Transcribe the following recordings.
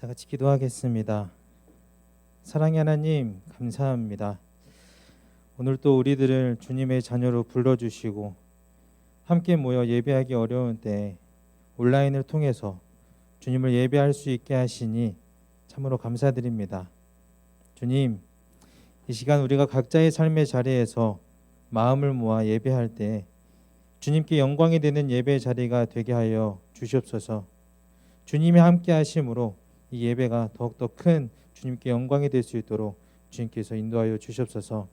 다 같이 기도하겠습니다. 사랑의 하나님, 감사합니다. 오늘 또 우리들을 주님의 자녀로 불러주시고 함께 모여 예배하기 어려운 때 온라인을 통해서 주님을 예배할 수 있게 하시니 참으로 감사드립니다. 주님, 이 시간 우리가 각자의 삶의 자리에서 마음을 모아 예배할 때 주님께 영광이 되는 예배 자리가 되게 하여 주시옵소서. 주님이 함께 하심으로 이 예배가 더욱더 큰 주님께 영광이 될 수 있도록 주님께서 인도하여 주시옵소서.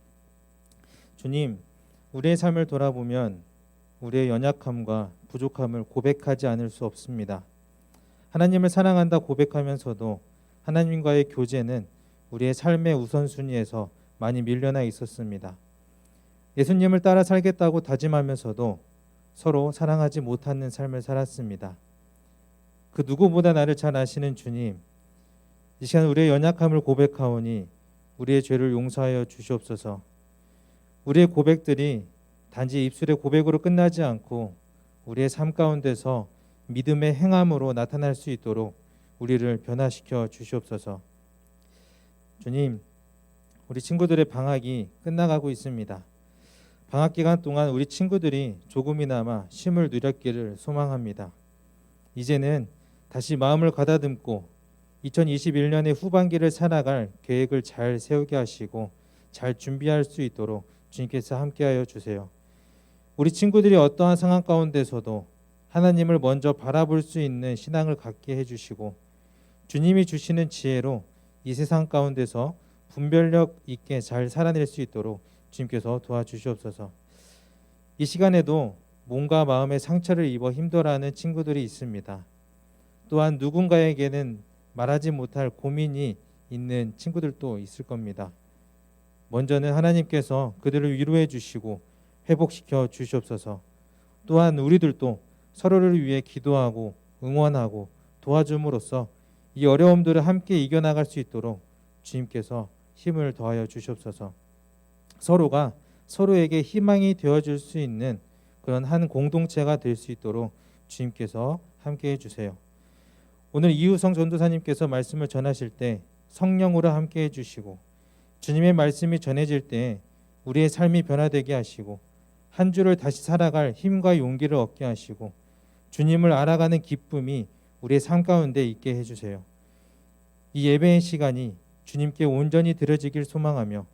주님, 우리의 삶을 돌아보면 우리의 연약함과 부족함을 고백하지 않을 수 없습니다. 하나님을 사랑한다 고백하면서도 하나님과의 교제는 우리의 삶의 우선순위에서 많이 밀려나 있었습니다. 예수님을 따라 살겠다고 다짐하면서도 서로 사랑하지 못하는 삶을 살았습니다. 그 누구보다 나를 잘 아시는 주님, 이 시간 우리의 연약함을 고백하오니 우리의 죄를 용서하여 주시옵소서. 우리의 고백들이 단지 입술의 고백으로 끝나지 않고 우리의 삶 가운데서 믿음의 행함으로 나타날 수 있도록 우리를 변화시켜 주시옵소서. 주님, 우리 친구들의 방학이 끝나가고 있습니다. 방학 기간 동안 우리 친구들이 조금이나마 쉼을 누렸기를 소망합니다. 이제는 다시 마음을 가다듬고 2021년의 후반기를 살아갈 계획을 잘 세우게 하시고 잘 준비할 수 있도록 주님께서 함께하여 주세요. 우리 친구들이 어떠한 상황 가운데서도 하나님을 먼저 바라볼 수 있는 신앙을 갖게 해주시고 주님이 주시는 지혜로 이 세상 가운데서 분별력 있게 잘 살아낼 수 있도록 주님께서 도와주시옵소서. 이 시간에도 몸과 마음의 상처를 입어 힘들어하는 친구들이 있습니다. 또한 누군가에게는 말하지 못할 고민이 있는 친구들도 있을 겁니다. 먼저는 하나님께서 그들을 위로해 주시고 회복시켜 주시옵소서. 또한 우리들도 서로를 위해 기도하고 응원하고 도와줌으로써 이 어려움들을 함께 이겨나갈 수 있도록 주님께서 힘을 더하여 주시옵소서. 서로가 서로에게 희망이 되어줄 수 있는 그런 한 공동체가 될 수 있도록 주님께서 함께해 주세요. 오늘 이우성 전도사님께서 말씀을 전하실 때 성령으로 함께해 주시고 주님의 말씀이 전해질 때 우리의 삶이 변화되게 하시고 한 주를 다시 살아갈 힘과 용기를 얻게 하시고 주님을 알아가는 기쁨이 우리의 삶 가운데 있게 해주세요. 이 예배의 시간이 주님께 온전히 드려지길 소망하며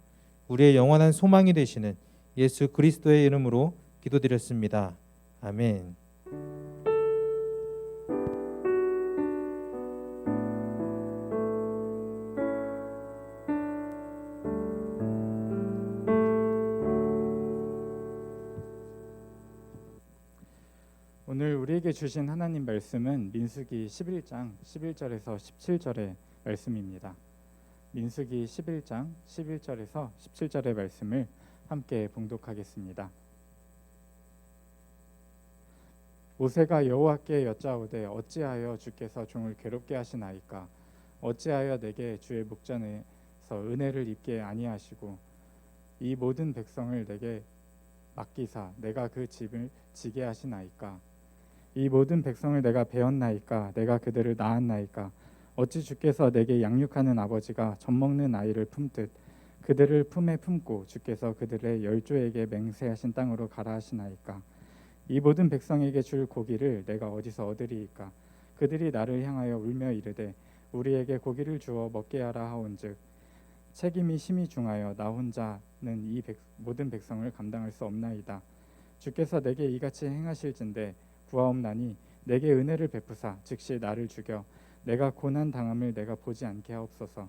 우리의 영원한 소망이 되시는 예수 그리스도의 이름으로 기도드렸습니다. 아멘. 오늘 우리에게 주신 하나님 말씀은 민수기 11장 11절에서 17절의 말씀입니다. 민수기 11장 11절에서 17절의 말씀을 함께 봉독하겠습니다. 모세가 여호와께 여짜오되 어찌하여 주께서 종을 괴롭게 하시나이까? 어찌하여 내게 주의 목전에서 은혜를 입게 아니하시고 이 모든 백성을 내게 맡기사 내가 그 집을 지게 하시나이까? 이 모든 백성을 내가 배웠나이까? 내가 그들을 낳았나이까? 어찌 주께서 내게 양육하는 아버지가 젖먹는 아이를 품듯 그들을 품에 품고 주께서 그들의 열조에게 맹세하신 땅으로 가라 하시나이까? 이 모든 백성에게 줄 고기를 내가 어디서 얻으리이까? 그들이 나를 향하여 울며 이르되 우리에게 고기를 주어 먹게 하라 하온즉 책임이 심히 중하여 나 혼자는 이 모든 백성을 감당할 수 없나이다. 주께서 내게 이같이 행하실진대 구하옵나니 내게 은혜를 베푸사 즉시 나를 죽여 내가 고난 당함을 내가 보지 않게 하옵소서.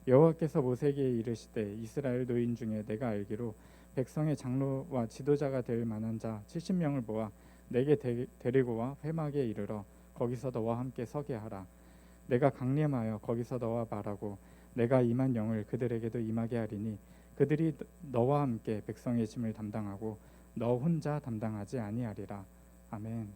여호와께서 모세에게 이르시되 이스라엘 노인 중에 내가 알기로 백성의 장로와 지도자가 될 만한 자 70명을 모아 내게 데리고 와 회막에 이르러 거기서 너와 함께 서게 하라. 내가 강림하여 거기서 너와 말하고 내가 임한 영을 그들에게도 임하게 하리니 그들이 너와 함께 백성의 짐을 담당하고 너 혼자 담당하지 아니하리라. 아멘.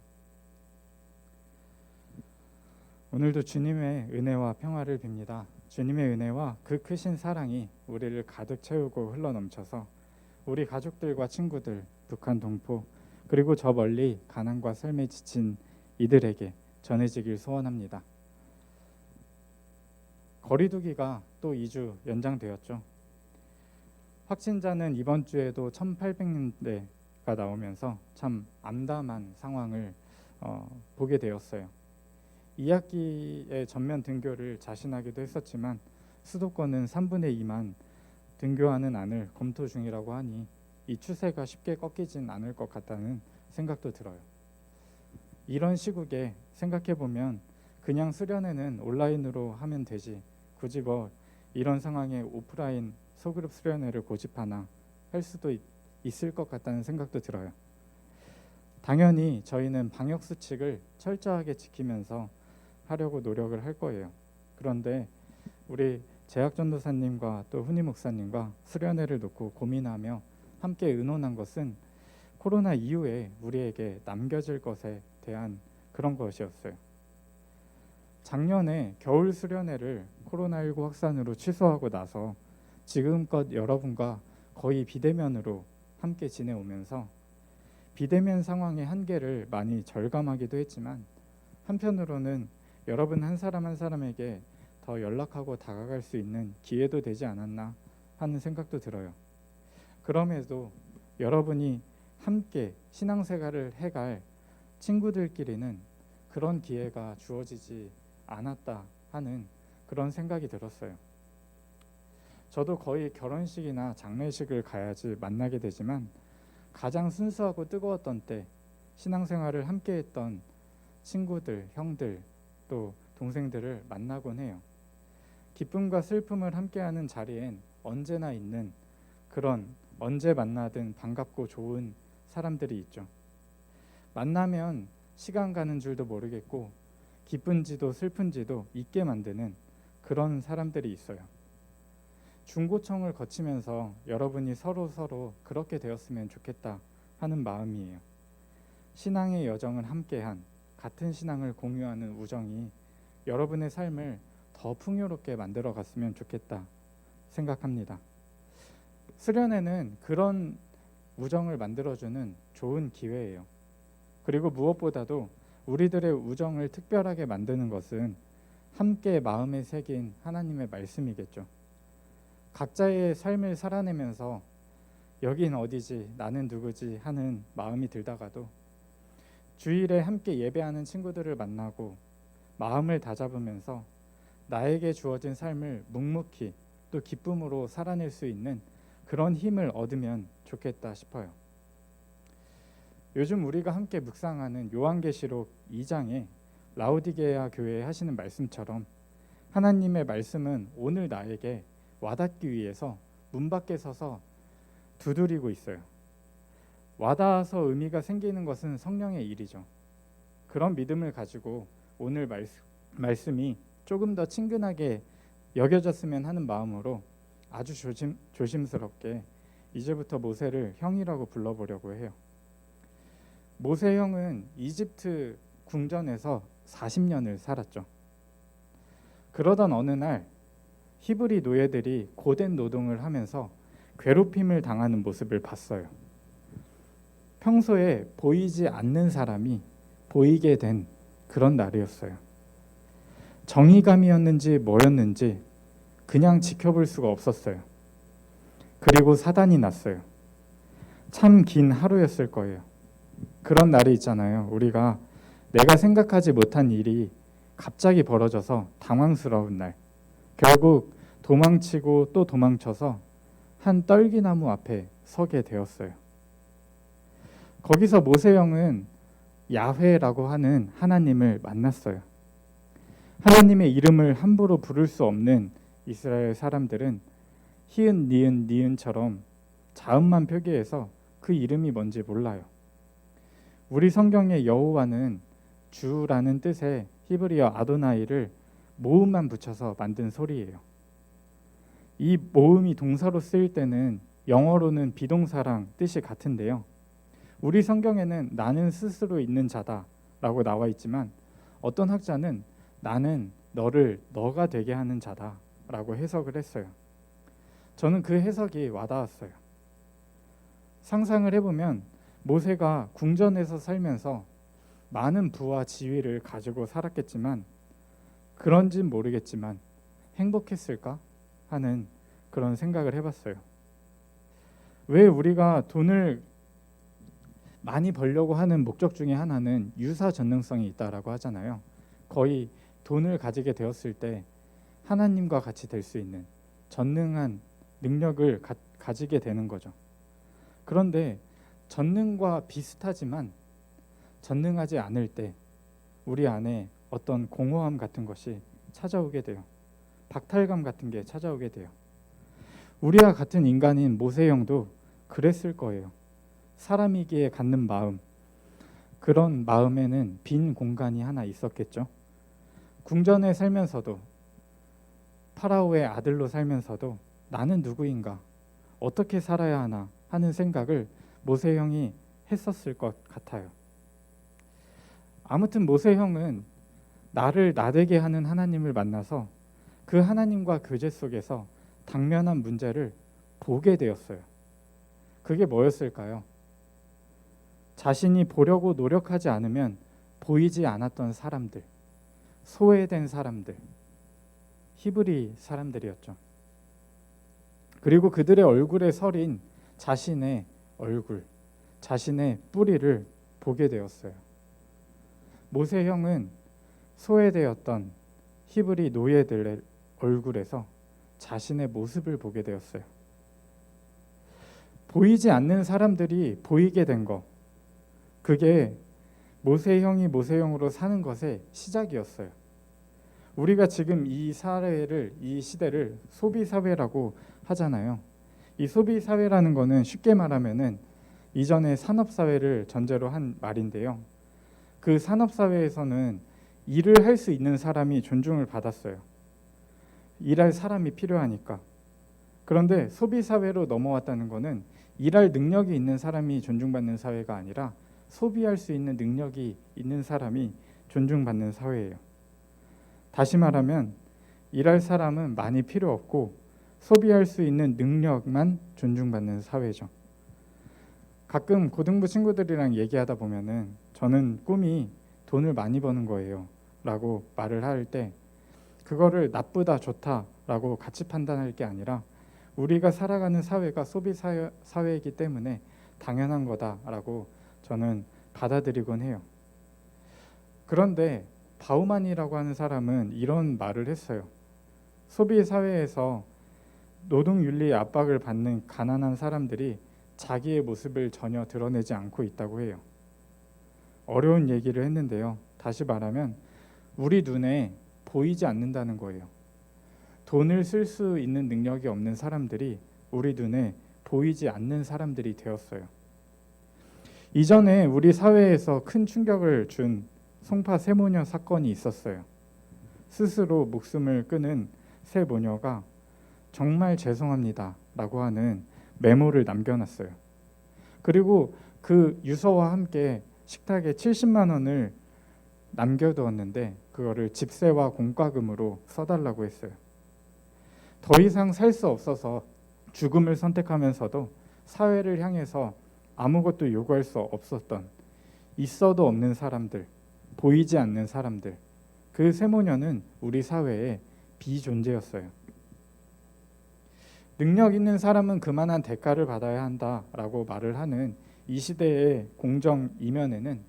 오늘도 주님의 은혜와 평화를 빕니다. 주님의 은혜와 그 크신 사랑이 우리를 가득 채우고 흘러넘쳐서 우리 가족들과 친구들, 북한 동포, 그리고 저 멀리 가난과 삶에 지친 이들에게 전해지길 소원합니다. 거리두기가 또 2주 연장되었죠. 확진자는 이번 주에도 1,800명대가 나오면서 참 암담한 상황을 보게 되었어요. 2학기에 전면 등교를 자신하기도 했었지만 수도권은 3분의 2만 등교하는 안을 검토 중이라고 하니 이 추세가 쉽게 꺾이진 않을 것 같다는 생각도 들어요. 이런 시국에 생각해보면 그냥 수련회는 온라인으로 하면 되지 굳이 이런 상황에 오프라인 소그룹 수련회를 고집하나 할 수도 있을 것 같다는 생각도 들어요. 당연히 저희는 방역 수칙을 철저하게 지키면서 하려고 노력을 할 거예요. 그런데 우리 재학전도사님과 또 훈이 목사님과 수련회를 놓고 고민하며 함께 의논한 것은 코로나 이후에 우리에게 남겨질 것에 대한 그런 것이었어요. 작년에 겨울 수련회를 코로나19 확산으로 취소하고 나서 지금껏 여러분과 거의 비대면으로 함께 지내오면서 비대면 상황의 한계를 많이 절감하기도 했지만 한편으로는 여러분 한 사람 한 사람에게 더 연락하고 다가갈 수 있는 기회도 되지 않았나 하는 생각도 들어요. 그럼에도 여러분이 함께 신앙생활을 해갈 친구들끼리는 그런 기회가 주어지지 않았다 하는 그런 생각이 들었어요. 저도 거의 결혼식이나 장례식을 가야지 만나게 되지만 가장 순수하고 뜨거웠던 때 신앙생활을 함께 했던 친구들, 형들, 또 동생들을 만나곤 해요. 기쁨과 슬픔을 함께하는 자리엔 언제나 있는 그런 언제 만나든 반갑고 좋은 사람들이 있죠. 만나면 시간 가는 줄도 모르겠고 기쁜지도 슬픈지도 잊게 만드는 그런 사람들이 있어요. 중고청을 거치면서 여러분이 서로 그렇게 되었으면 좋겠다 하는 마음이에요. 신앙의 여정을 함께한 같은 신앙을 공유하는 우정이 여러분의 삶을 더 풍요롭게 만들어 갔으면 좋겠다 생각합니다. 수련회는 그런 우정을 만들어주는 좋은 기회예요. 그리고 무엇보다도 우리들의 우정을 특별하게 만드는 것은 함께 마음에 새긴 하나님의 말씀이겠죠. 각자의 삶을 살아내면서 여긴 어디지, 나는 누구지 하는 마음이 들다가도 주일에 함께 예배하는 친구들을 만나고 마음을 다잡으면서 나에게 주어진 삶을 묵묵히 또 기쁨으로 살아낼 수 있는 그런 힘을 얻으면 좋겠다 싶어요. 요즘 우리가 함께 묵상하는 요한계시록 2장에 라오디게아 교회에 하시는 말씀처럼 하나님의 말씀은 오늘 나에게 와닿기 위해서 문 밖에 서서 두드리고 있어요. 와닿아서 의미가 생기는 것은 성령의 일이죠. 그런 믿음을 가지고 오늘 말씀이 조금 더 친근하게 여겨졌으면 하는 마음으로 아주 조심스럽게 이제부터 모세를 형이라고 불러보려고 해요. 모세 형은 이집트 궁전에서 40년을 살았죠. 그러던 어느 날 히브리 노예들이 고된 노동을 하면서 괴롭힘을 당하는 모습을 봤어요. 평소에 보이지 않는 사람이 보이게 된 그런 날이었어요. 정의감이었는지 뭐였는지 그냥 지켜볼 수가 없었어요. 그리고 사단이 났어요. 참 긴 하루였을 거예요. 그런 날이 있잖아요. 우리가 내가 생각하지 못한 일이 갑자기 벌어져서 당황스러운 날. 결국 도망치고 또 도망쳐서 한 떨기나무 앞에 서게 되었어요. 거기서 모세형은 야훼라고 하는 하나님을 만났어요. 하나님의 이름을 함부로 부를 수 없는 이스라엘 사람들은 히읗 니은 니은처럼 자음만 표기해서 그 이름이 뭔지 몰라요. 우리 성경의 여호와는 주라는 뜻의 히브리어 아도나이를 모음만 붙여서 만든 소리예요. 이 모음이 동사로 쓰일 때는 영어로는 비동사랑 뜻이 같은데요. 우리 성경에는 나는 스스로 있는 자다라고 나와 있지만 어떤 학자는 나는 너를 너가 되게 하는 자다라고 해석을 했어요. 저는 그 해석이 와닿았어요. 상상을 해보면 모세가 궁전에서 살면서 많은 부와 지위를 가지고 살았겠지만 그런진 모르겠지만 행복했을까 하는 그런 생각을 해봤어요. 왜 우리가 돈을 많이 벌려고 하는 목적 중에 하나는 유사 전능성이 있다라고 하잖아요. 거의 돈을 가지게 되었을 때 하나님과 같이 될 수 있는 전능한 능력을 가지게 되는 거죠. 그런데 전능과 비슷하지만 전능하지 않을 때 우리 안에 어떤 공허함 같은 것이 찾아오게 돼요. 박탈감 같은 게 찾아오게 돼요. 우리와 같은 인간인 모세형도 그랬을 거예요. 사람이기에 갖는 마음, 그런 마음에는 빈 공간이 하나 있었겠죠. 궁전에 살면서도, 파라오의 아들로 살면서도 나는 누구인가, 어떻게 살아야 하나 하는 생각을 모세형이 했었을 것 같아요. 아무튼 모세형은 나를 나되게 하는 하나님을 만나서 그 하나님과 교제 속에서 당면한 문제를 보게 되었어요. 그게 뭐였을까요? 자신이 보려고 노력하지 않으면 보이지 않았던 사람들, 소외된 사람들, 히브리 사람들이었죠. 그리고 그들의 얼굴에 서린 자신의 얼굴, 자신의 뿌리를 보게 되었어요. 모세형은 소외되었던 히브리 노예들의 얼굴에서 자신의 모습을 보게 되었어요. 보이지 않는 사람들이 보이게 된 것, 그게 모세형이 모세형으로 사는 것의 시작이었어요. 우리가 지금 이 사회를, 이 시대를 소비 사회라고 하잖아요. 이 소비 사회라는 거는 쉽게 말하면은 이전에 산업 사회를 전제로 한 말인데요. 그 산업 사회에서는 일을 할 수 있는 사람이 존중을 받았어요. 일할 사람이 필요하니까. 그런데 소비 사회로 넘어왔다는 거는 일할 능력이 있는 사람이 존중받는 사회가 아니라 소비할 수 있는 능력이 있는 사람이 존중받는 사회예요. 다시 말하면 일할 사람은 많이 필요 없고 소비할 수 있는 능력만 존중받는 사회죠. 가끔 고등부 친구들이랑 얘기하다 보면은 저는 꿈이 돈을 많이 버는 거예요 라고 말을 할 때 그거를 나쁘다 좋다라고 같이 판단할 게 아니라 우리가 살아가는 사회가 소비 사회이기 때문에 당연한 거다라고 저는 받아들이곤 해요. 그런데 바우만이라고 하는 사람은 이런 말을 했어요. 소비 사회에서 노동윤리의 압박을 받는 가난한 사람들이 자기의 모습을 전혀 드러내지 않고 있다고 해요. 어려운 얘기를 했는데요. 다시 말하면 우리 눈에 보이지 않는다는 거예요. 돈을 쓸 수 있는 능력이 없는 사람들이 우리 눈에 보이지 않는 사람들이 되었어요. 이전에 우리 사회에서 큰 충격을 준 송파 세모녀 사건이 있었어요. 스스로 목숨을 끊은 세 모녀가 정말 죄송합니다 라고 하는 메모를 남겨놨어요. 그리고 그 유서와 함께 식탁에 70만 원을 남겨두었는데 그거를 집세와 공과금으로 써달라고 했어요. 더 이상 살 수 없어서 죽음을 선택하면서도 사회를 향해서 아무것도 요구할 수 없었던 있어도 없는 사람들, 보이지 않는 사람들, 그 세모녀는 우리 사회의 비존재였어요. 능력 있는 사람은 그만한 대가를 받아야 한다라고 말을 하는 이 시대의 공정 이면에는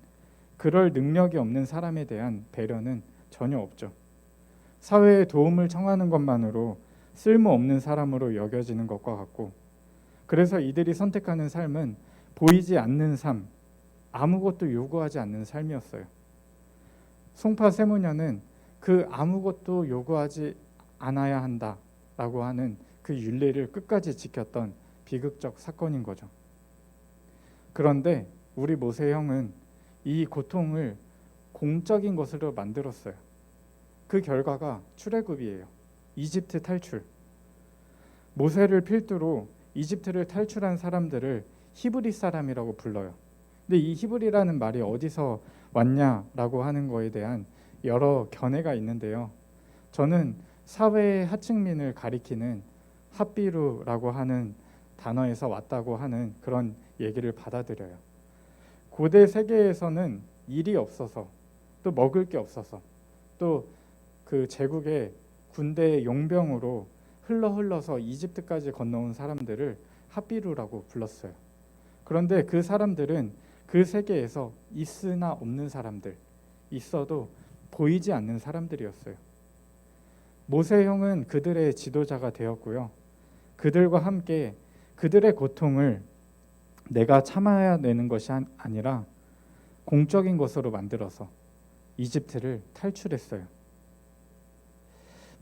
그럴 능력이 없는 사람에 대한 배려는 전혀 없죠. 사회에 도움을 청하는 것만으로 쓸모없는 사람으로 여겨지는 것과 같고, 그래서 이들이 선택하는 삶은 보이지 않는 삶, 아무것도 요구하지 않는 삶이었어요. 송파 세모녀는 그 아무것도 요구하지 않아야 한다라고 하는 그 윤리를 끝까지 지켰던 비극적 사건인 거죠. 그런데 우리 모세형은 이 고통을 공적인 것으로 만들었어요. 그 결과가 출애굽이에요. 이집트 탈출. 모세를 필두로 이집트를 탈출한 사람들을 히브리 사람이라고 불러요. 근데 이 히브리라는 말이 어디서 왔냐라고 하는 거에 대한 여러 견해가 있는데요. 저는 사회의 하층민을 가리키는 핫비루라고 하는 단어에서 왔다고 하는 그런 얘기를 받아들여요. 고대 세계에서는 일이 없어서 또 먹을 게 없어서 또 그 제국에 군대의 용병으로 흘러서 이집트까지 건너온 사람들을 하비루라고 불렀어요. 그런데 그 사람들은 그 세계에서 있으나 없는 사람들, 있어도 보이지 않는 사람들이었어요. 모세 형은 그들의 지도자가 되었고요. 그들과 함께 그들의 고통을 내가 참아야 되는 것이 아니라 공적인 것으로 만들어서 이집트를 탈출했어요.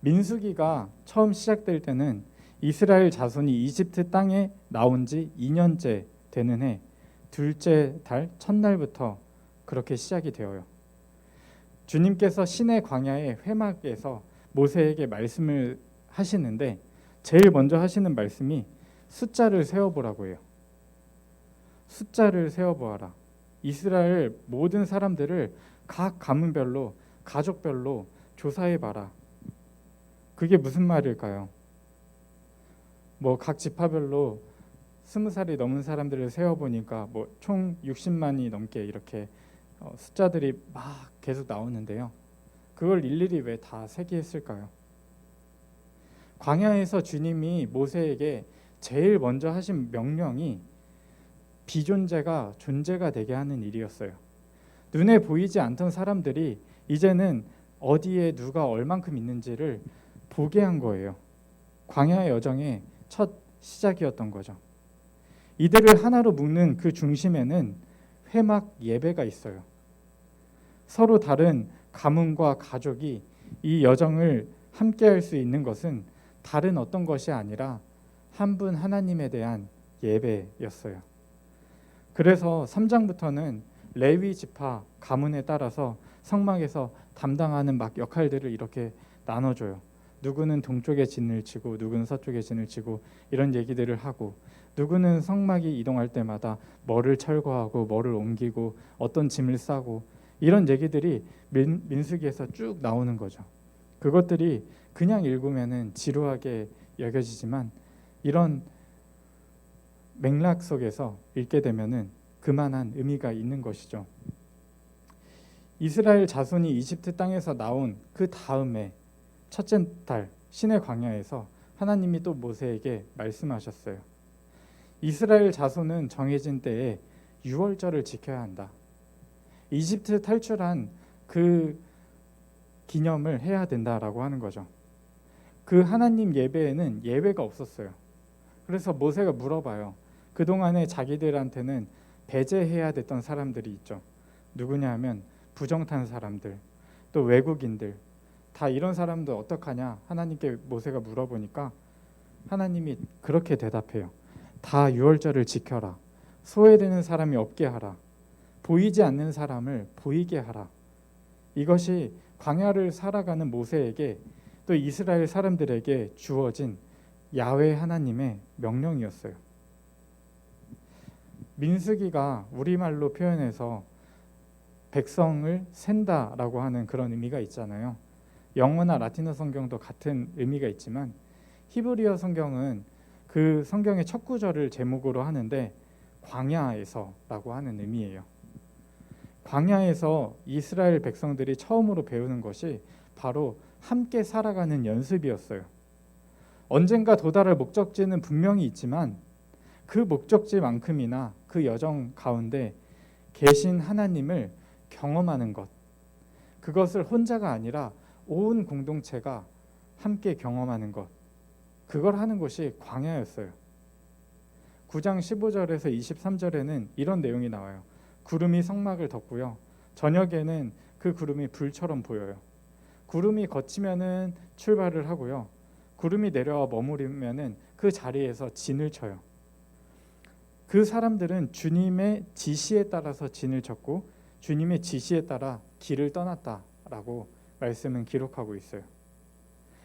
민수기가 처음 시작될 때는 이스라엘 자손이 이집트 땅에 나온 지 2년째 되는 해 둘째 달 첫날부터 그렇게 시작이 되어요. 주님께서 시내 광야의 회막에서 모세에게 말씀을 하시는데 제일 먼저 하시는 말씀이 숫자를 세어보라고 해요. 숫자를 세어보아라. 이스라엘 모든 사람들을 각 가문별로 가족별로 조사해봐라. 그게 무슨 말일까요? 각 지파별로 20살이 넘은 사람들을 세어보니까 총 60만이 넘게 이렇게 숫자들이 막 계속 나오는데요. 그걸 일일이 왜 다 세게 했을까요? 광야에서 주님이 모세에게 제일 먼저 하신 명령이 비존재가 존재가 되게 하는 일이었어요. 눈에 보이지 않던 사람들이 이제는 어디에 누가 얼만큼 있는지를 보게 한 거예요. 광야의 여정의 첫 시작이었던 거죠. 이들을 하나로 묶는 그 중심에는 회막 예배가 있어요. 서로 다른 가문과 가족이 이 여정을 함께 할 수 있는 것은 다른 어떤 것이 아니라 한 분 하나님에 대한 예배였어요. 그래서 3장부터는 레위 지파 가문에 따라서 성막에서 담당하는 막 역할들을 이렇게 나눠줘요. 누구는 동쪽에 진을 치고 누구는 서쪽에 진을 치고 이런 얘기들을 하고, 누구는 성막이 이동할 때마다 뭐를 철거하고 뭐를 옮기고 어떤 짐을 싸고, 이런 얘기들이 민수기에서 쭉 나오는 거죠. 그것들이 그냥 읽으면은 지루하게 여겨지지만 이런 맥락 속에서 읽게 되면은 그만한 의미가 있는 것이죠. 이스라엘 자손이 이집트 땅에서 나온 그 다음에 첫째 달 시내 광야에서 하나님이 또 모세에게 말씀하셨어요. 이스라엘 자손은 정해진 때에 유월절을 지켜야 한다. 이집트 탈출한 그 기념을 해야 된다라고 하는 거죠. 그 하나님 예배에는 예외가 없었어요. 그래서 모세가 물어봐요. 그동안에 자기들한테는 배제해야 됐던 사람들이 있죠. 누구냐 하면 부정탄 사람들, 또 외국인들, 다 이런 사람들 어떡하냐 하나님께 모세가 물어보니까 하나님이 그렇게 대답해요. 다 유월절을 지켜라. 소외되는 사람이 없게 하라. 보이지 않는 사람을 보이게 하라. 이것이 광야를 살아가는 모세에게 또 이스라엘 사람들에게 주어진 야훼 하나님의 명령이었어요. 민수기가 우리말로 표현해서 백성을 센다라고 하는 그런 의미가 있잖아요. 영어나 라틴어 성경도 같은 의미가 있지만 히브리어 성경은 그 성경의 첫 구절을 제목으로 하는데 광야에서라고 하는 의미예요. 광야에서 이스라엘 백성들이 처음으로 배우는 것이 바로 함께 살아가는 연습이었어요. 언젠가 도달할 목적지는 분명히 있지만 그 목적지만큼이나 그 여정 가운데 계신 하나님을 경험하는 것, 그것을 혼자가 아니라 온 공동체가 함께 경험하는 것, 그걸 하는 것이 광야였어요. 9장 15절에서 23절에는 이런 내용이 나와요. 구름이 성막을 덮고요. 저녁에는 그 구름이 불처럼 보여요. 구름이 걷히면은 출발을 하고요. 구름이 내려와 머무르면은 그 자리에서 진을 쳐요. 그 사람들은 주님의 지시에 따라서 진을 쳤고 주님의 지시에 따라 길을 떠났다라고 말씀은 기록하고 있어요.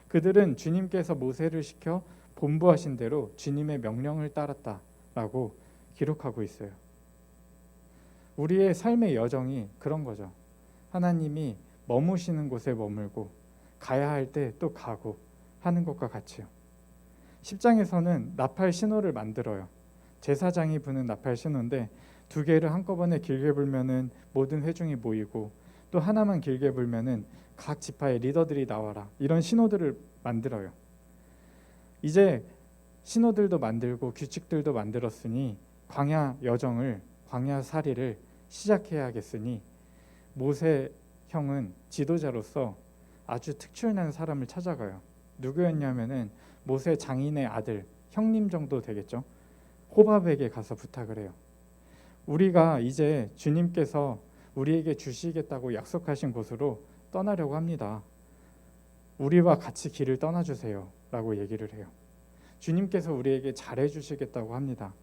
그들은 주님께서 모세를 시켜 본부하신 대로 주님의 명령을 따랐다라고 기록하고 있어요. 우리의 삶의 여정이 그런 거죠. 하나님이 머무시는 곳에 머물고 가야 할 때 또 가고 하는 것과 같이요. 10장에서는 나팔 신호를 만들어요. 제사장이 부는 나팔 신호인데 두 개를 한꺼번에 길게 불면은 모든 회중이 모이고 또 하나만 길게 불면은 각 지파의 리더들이 나와라, 이런 신호들을 만들어요. 이제 신호들도 만들고 규칙들도 만들었으니 광야 여정을, 광야 살이를 시작해야겠으니 모세 형은 지도자로서 아주 특출난 사람을 찾아가요. 누구였냐면은 모세 장인의 아들, 형님 정도 되겠죠. 호밥에게 가서 부탁을 해요. 우리가 이제 주님께서 우리에게 주시겠다고 약속하신 곳으로 떠나려고 합니다. 우리와 같이 길을 떠나주세요 라고 얘기를 해요. 주님께서 우리에게 잘해 주시겠다고 합니다.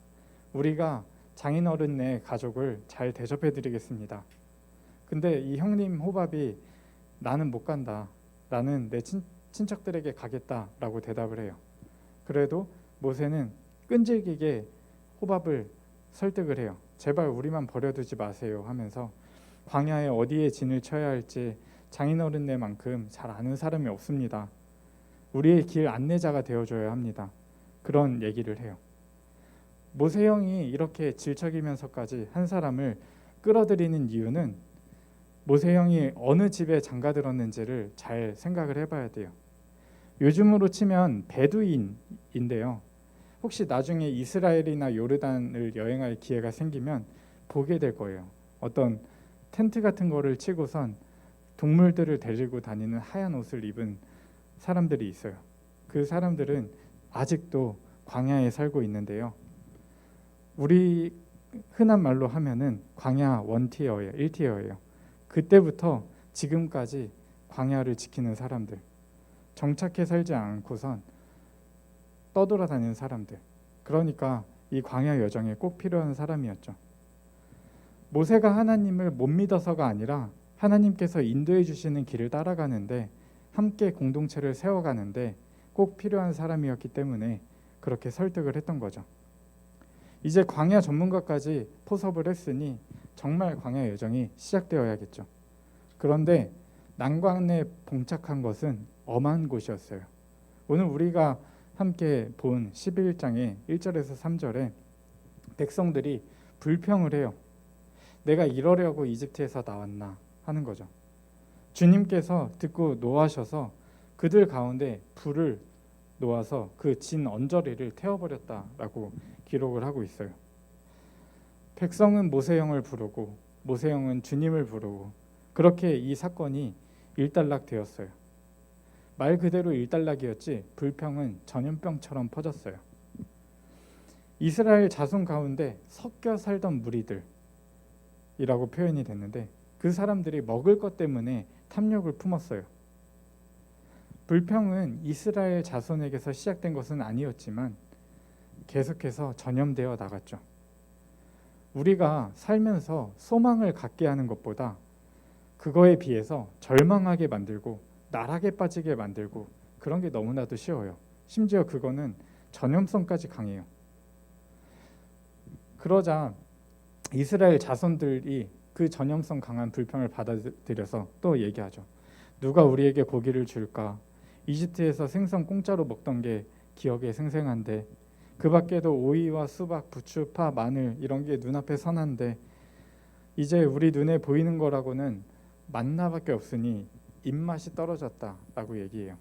우리가 장인어른네 가족을 잘 대접해 드리겠습니다. 근데 이 형님 호밥이 나는 못 간다, 나는 내 친척들에게 가겠다라고 대답을 해요. 그래도 모세는 끈질기게 호밥을 설득을 해요. 제발 우리만 버려두지 마세요 하면서 광야에 어디에 진을 쳐야 할지 장인어른네만큼 잘 아는 사람이 없습니다. 우리의 길 안내자가 되어줘야 합니다. 그런 얘기를 해요. 모세 형이 이렇게 질척이면서까지 한 사람을 끌어들이는 이유는 모세 형이 어느 집에 장가들었는지를 잘 생각을 해봐야 돼요. 요즘으로 치면 베두인인데요. 혹시 나중에 이스라엘이나 요르단을 여행할 기회가 생기면 보게 될 거예요. 어떤 텐트 같은 거를 치고선 동물들을 데리고 다니는 하얀 옷을 입은 사람들이 있어요. 그 사람들은 아직도 광야에 살고 있는데요. 우리 흔한 말로 하면은 광야 1티어예요. 1티어예요. 그때부터 지금까지 광야를 지키는 사람들, 정착해 살지 않고선 떠돌아다니는 사람들, 그러니까 이 광야 여정에 꼭 필요한 사람이었죠. 모세가 하나님을 못 믿어서가 아니라 하나님께서 인도해 주시는 길을 따라가는데, 함께 공동체를 세워가는데 꼭 필요한 사람이었기 때문에 그렇게 설득을 했던 거죠. 이제 광야 전문가까지 포섭을 했으니 정말 광야 여정이 시작되어야겠죠. 그런데 난관에 봉착한 것은 엄한 곳이었어요. 오늘 우리가 함께 본 11장의 1절에서 3절에 백성들이 불평을 해요. 내가 이러려고 이집트에서 나왔나 하는 거죠. 주님께서 듣고 노하셔서 그들 가운데 불을 놓아서 그 진 언저리를 태워버렸다라고 기록을 하고 있어요. 백성은 모세형을 부르고 모세형은 주님을 부르고 그렇게 이 사건이 일단락되었어요. 말 그대로 일단락이었지 불평은 전염병처럼 퍼졌어요. 이스라엘 자손 가운데 섞여 살던 무리들이라고 표현이 됐는데 그 사람들이 먹을 것 때문에 탐욕을 품었어요. 불평은 이스라엘 자손에게서 시작된 것은 아니었지만 계속해서 전염되어 나갔죠. 우리가 살면서 소망을 갖게 하는 것보다 그거에 비해서 절망하게 만들고 나락에 빠지게 만들고 그런 게 너무나도 쉬워요. 심지어 그거는 전염성까지 강해요. 그러자 이스라엘 자손들이 그 전염성 강한 불평을 받아들여서 또 얘기하죠. 누가 우리에게 고기를 줄까? 이집트에서 생선 공짜로 먹던 게 기억에 생생한데 그 밖에도 오이와 수박, 부추, 파, 마늘 이런 게 눈앞에 선한데 이제 우리 눈에 보이는 거라고는 만나밖에 없으니 입맛이 떨어졌다라고 얘기해요.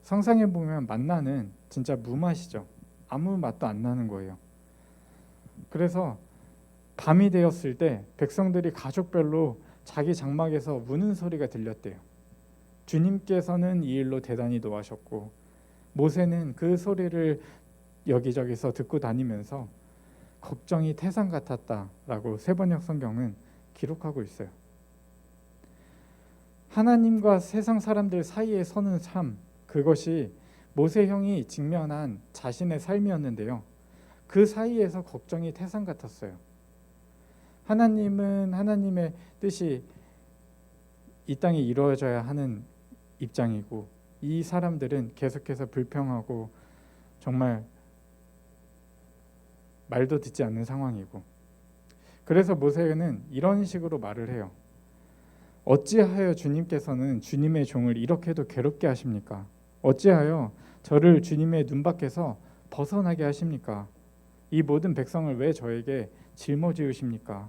상상해 보면 만나는 진짜 무맛이죠. 아무 맛도 안 나는 거예요. 그래서 밤이 되었을 때 백성들이 가족별로 자기 장막에서 우는 소리가 들렸대요. 주님께서는 이 일로 대단히 노하셨고 모세는 그 소리를 여기저기서 듣고 다니면서 걱정이 태산 같았다라고 세번역 성경은 기록하고 있어요. 하나님과 세상 사람들 사이에 서는 삶, 그것이 모세형이 직면한 자신의 삶이었는데요. 그 사이에서 걱정이 태산 같았어요. 하나님은 하나님의 뜻이 이 땅에 이루어져야 하는 입장이고 이 사람들은 계속해서 불평하고 정말 말도 듣지 않는 상황이고 그래서 모세는 이런 식으로 말을 해요. 어찌하여 주님께서는 주님의 종을 이렇게도 괴롭게 하십니까? 어찌하여 저를 주님의 눈밖에서 벗어나게 하십니까? 이 모든 백성을 왜 저에게 짊어지우십니까?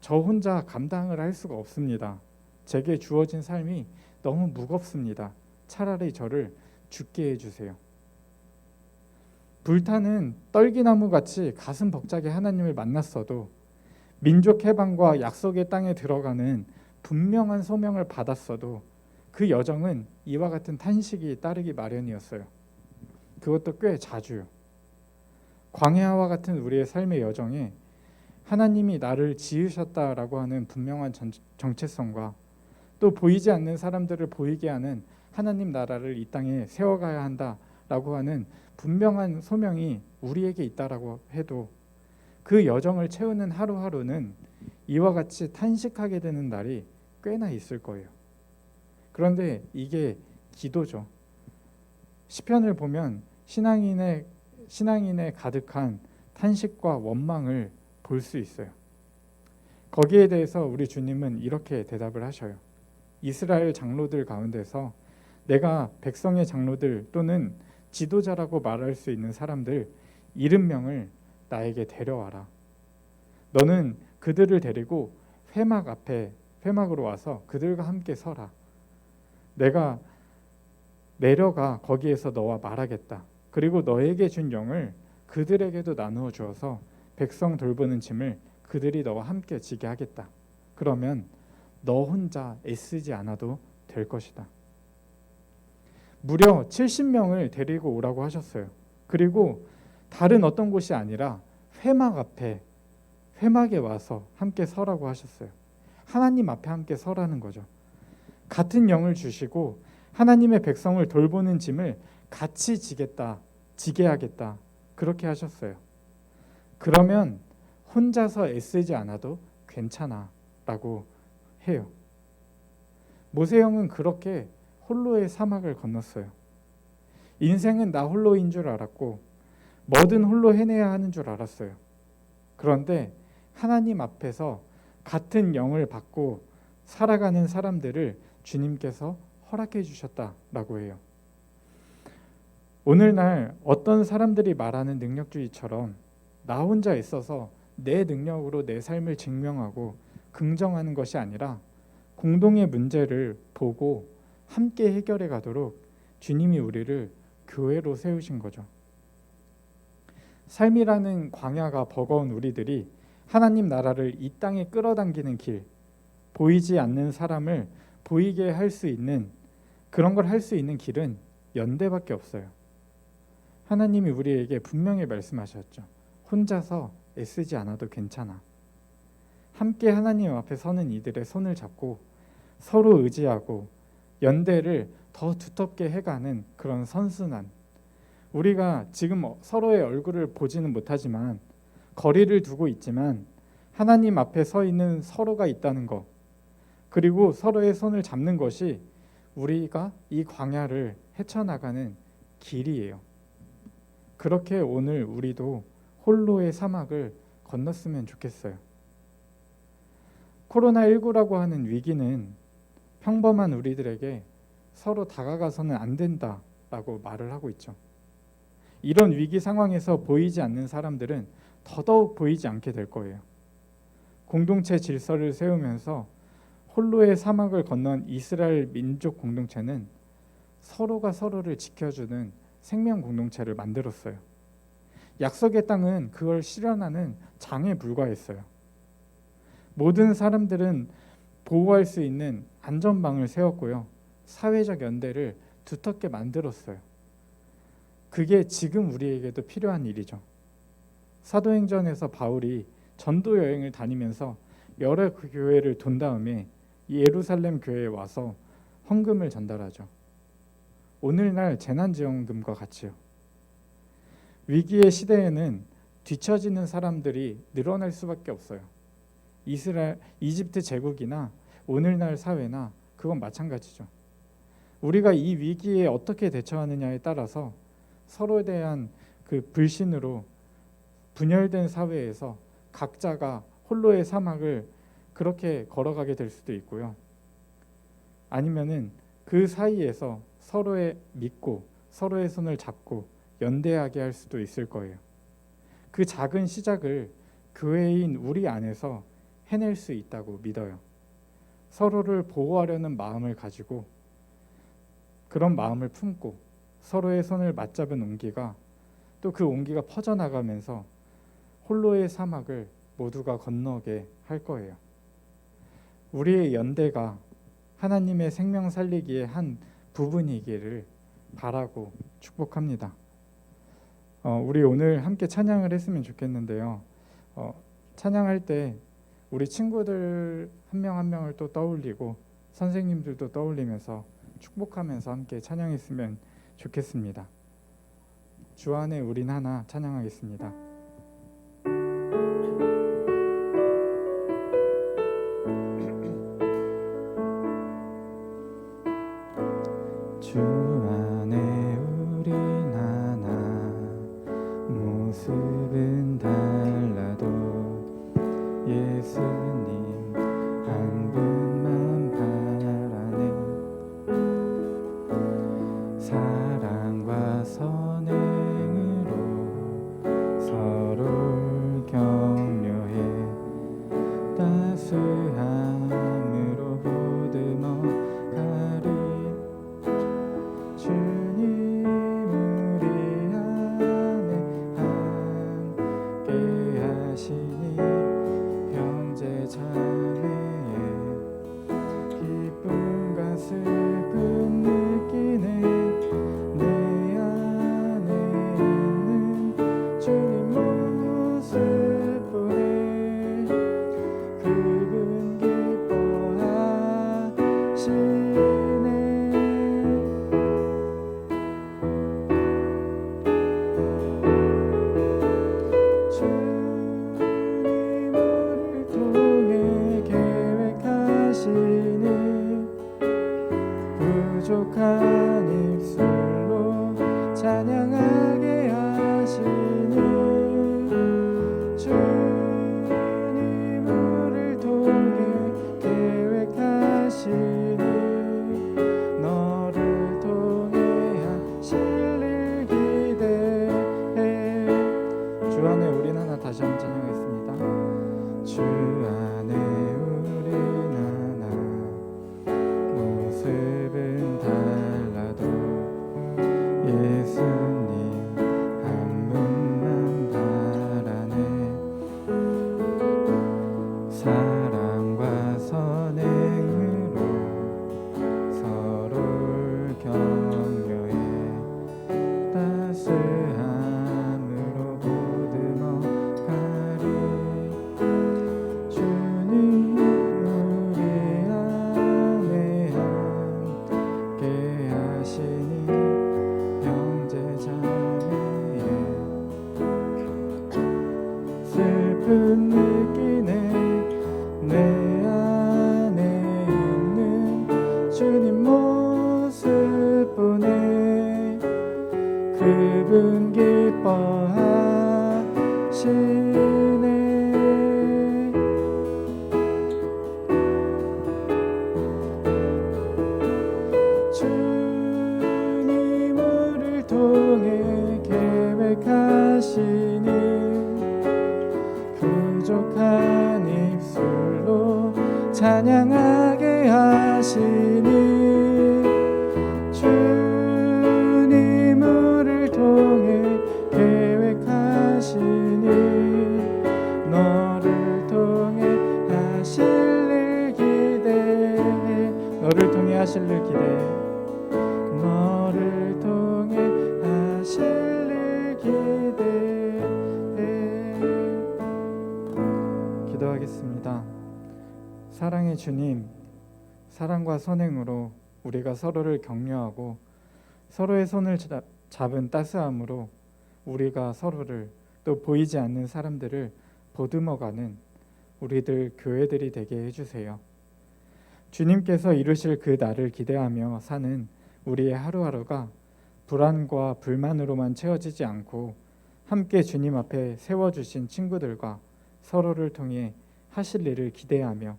저 혼자 감당을 할 수가 없습니다. 제게 주어진 삶이 너무 무겁습니다. 차라리 저를 죽게 해주세요. 불타는 떨기나무 같이 가슴 벅차게 하나님을 만났어도 민족 해방과 약속의 땅에 들어가는 분명한 소명을 받았어도 그 여정은 이와 같은 탄식이 따르기 마련이었어요. 그것도 꽤 자주요. 광야와 같은 우리의 삶의 여정에 하나님이 나를 지으셨다라고 하는 분명한 정체성과 또 보이지 않는 사람들을 보이게 하는 하나님 나라를 이 땅에 세워가야 한다라고 하는 분명한 소명이 우리에게 있다라고 해도 그 여정을 채우는 하루하루는 이와 같이 탄식하게 되는 날이 꽤나 있을 거예요. 그런데 이게 기도죠. 시편을 보면 신앙인의 가득한 탄식과 원망을 볼 수 있어요. 거기에 대해서 우리 주님은 이렇게 대답을 하셔요. 이스라엘 장로들 가운데서 내가 백성의 장로들 또는 지도자라고 말할 수 있는 사람들 70명을 나에게 데려와라. 너는 그들을 데리고 회막으로 와서 그들과 함께 서라. 내가 내려가 거기에서 너와 말하겠다. 그리고 너에게 준 영을 그들에게도 나누어 주어서 백성 돌보는 짐을 그들이 너와 함께 지게 하겠다. 그러면 너 혼자 애쓰지 않아도 될 것이다. 무려 70명을 데리고 오라고 하셨어요. 그리고 다른 어떤 곳이 아니라 회막에 와서 함께 서라고 하셨어요. 하나님 앞에 함께 서라는 거죠. 같은 영을 주시고 하나님의 백성을 돌보는 짐을 같이 지게 하겠다. 그렇게 하셨어요. 그러면 혼자서 애쓰지 않아도 괜찮아 라고 해요. 모세형은 그렇게 홀로의 사막을 건넜어요. 인생은 나 홀로인 줄 알았고 뭐든 홀로 해내야 하는 줄 알았어요. 그런데 하나님 앞에서 같은 영을 받고 살아가는 사람들을 주님께서 허락해 주셨다라고 해요. 오늘날 어떤 사람들이 말하는 능력주의처럼 나 혼자 있어서 내 능력으로 내 삶을 증명하고 긍정하는 것이 아니라 공동의 문제를 보고 함께 해결해 가도록 주님이 우리를 교회로 세우신 거죠. 삶이라는 광야가 버거운 우리들이 하나님 나라를 이 땅에 끌어당기는 길, 보이지 않는 사람을 보이게 할 수 있는 그런 걸 할 수 있는 길은 연대밖에 없어요. 하나님이 우리에게 분명히 말씀하셨죠. 혼자서 애쓰지 않아도 괜찮아. 함께 하나님 앞에 서는 이들의 손을 잡고 서로 의지하고 연대를 더 두텁게 해가는 그런 선순환. 우리가 지금 서로의 얼굴을 보지는 못하지만 거리를 두고 있지만 하나님 앞에 서 있는 서로가 있다는 것, 그리고 서로의 손을 잡는 것이 우리가 이 광야를 헤쳐나가는 길이에요. 그렇게 오늘 우리도 홀로의 사막을 건넜으면 좋겠어요. 코로나19라고 하는 위기는 평범한 우리들에게 서로 다가가서는 안 된다라고 말을 하고 있죠. 이런 위기 상황에서 보이지 않는 사람들은 더더욱 보이지 않게 될 거예요. 공동체 질서를 세우면서 홀로의 사막을 건넌 이스라엘 민족 공동체는 서로가 서로를 지켜주는 생명 공동체를 만들었어요. 약속의 땅은 그걸 실현하는 장에 불과했어요. 모든 사람들은 보호할 수 있는 안전망을 세웠고요. 사회적 연대를 두텁게 만들었어요. 그게 지금 우리에게도 필요한 일이죠. 사도행전에서 바울이 전도 여행을 다니면서 여러 교회를 돈 다음에 예루살렘 교회에 와서 헌금을 전달하죠. 오늘날 재난지원금과 같이요. 위기의 시대에는 뒤처지는 사람들이 늘어날 수밖에 없어요. 이집트 제국이나 오늘날 사회나 그건 마찬가지죠. 우리가 이 위기에 어떻게 대처하느냐에 따라서 서로에 대한 그 불신으로 분열된 사회에서 각자가 홀로의 사막을 그렇게 걸어가게 될 수도 있고요. 아니면은 그 사이에서 서로의 믿고 서로의 손을 잡고 연대하게 할 수도 있을 거예요. 그 작은 시작을 교회인 우리 안에서 해낼 수 있다고 믿어요. 서로를 보호하려는 마음을 가지고 그런 마음을 품고 서로의 손을 맞잡은 온기가 또 그 온기가 퍼져나가면서 홀로의 사막을 모두가 건너게 할 거예요. 우리의 연대가 하나님의 생명 살리기의 한 부분이기를 바라고 축복합니다. 우리 오늘 함께 찬양을 했으면 좋겠는데요. 찬양할 때 우리 친구들 한 명 한 명을 또 떠올리고 선생님들도 떠올리면서 축복하면서 함께 찬양했으면 좋겠습니다. 주 안에 우린 하나 찬양하겠습니다. 주 안에 우린 하나 모습은 달라도 예수님 한 분만 바라네. 사랑과 선행으로 서로를 격려해 따스함으로 보듬어 가리. 주님 우리 안에 함께 하시니 형제 자매의 기쁨과 슬픔 느끼네. 내 안에 있는 주님 모습 보네. 그분 기뻐하시네. 주님 우리를 통해 계획하시니 부족한 입술로 찬양하게 하시니. 주님 우리를 통해 계획하시니 너를 통해 하실 일 기대해. 주 안에 우린 하나 다시 한번 찬양하겠습니다. 주 안에 우린 하나 모습은 달라도 예수님 한 분만 바라네. 사랑과 선행으로 서로를 격려해 따스함으로 보듬어 가리. 주님 우리 안에 함께 하시니 형제 자매의 슬픔 느끼네. 내 안에 있는 주님 모습 보네. 그분 기뻐하시네. 주님 우리를 통해 계획하시니 부족한 입술로 찬양하게 하시니. 주님 우리를 통해 계획하시니 너를 통해 하실 일 기대해. 너를 통해 하실 일 기대해. 너를 통해 하실 일 기대해. 기도하겠습니다. 사랑의 주님, 사랑과 선행으로 우리가 서로를 격려하고 서로의 손을 잡은 따스함으로 우리가 서로를 또 보이지 않는 사람들을 보듬어가는 우리들 교회들이 되게 해주세요. 주님께서 이루실 그 날을 기대하며 사는 우리의 하루하루가 불안과 불만으로만 채워지지 않고 함께 주님 앞에 세워주신 친구들과 서로를 통해 하실 일을 기대하며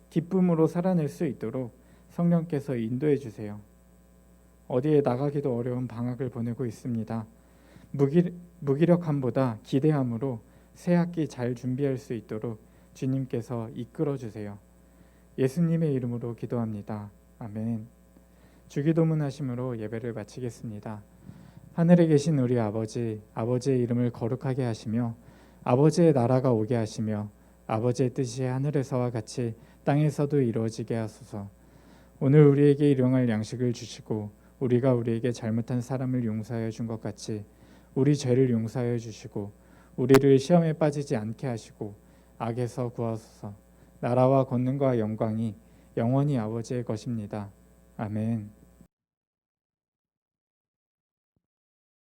기쁨으로 살아낼 수 있도록 성령께서 인도해 주세요. 어디에 나가기도 어려운 방학을 보내고 있습니다. 무기력함보다 기대함으로 새 학기 잘 준비할 수 있도록 주님께서 이끌어 주세요. 예수님의 이름으로 기도합니다. 아멘. 주기도문 하심으로 예배를 마치겠습니다. 하늘에 계신 우리 아버지, 아버지의 이름을 거룩하게 하시며 아버지의 나라가 오게 하시며 아버지의 뜻이 하늘에서와 같이 땅에서도 이루어지게 하소서. 오늘 우리에게 일용할 양식을 주시고 우리가 우리에게 잘못한 사람을 용서하여 준 것 같이 우리 죄를 용서하여 주시고 우리를 시험에 빠지지 않게 하시고 악에서 구하소서. 나라와 권능과 영광이 영원히 아버지의 것입니다. 아멘.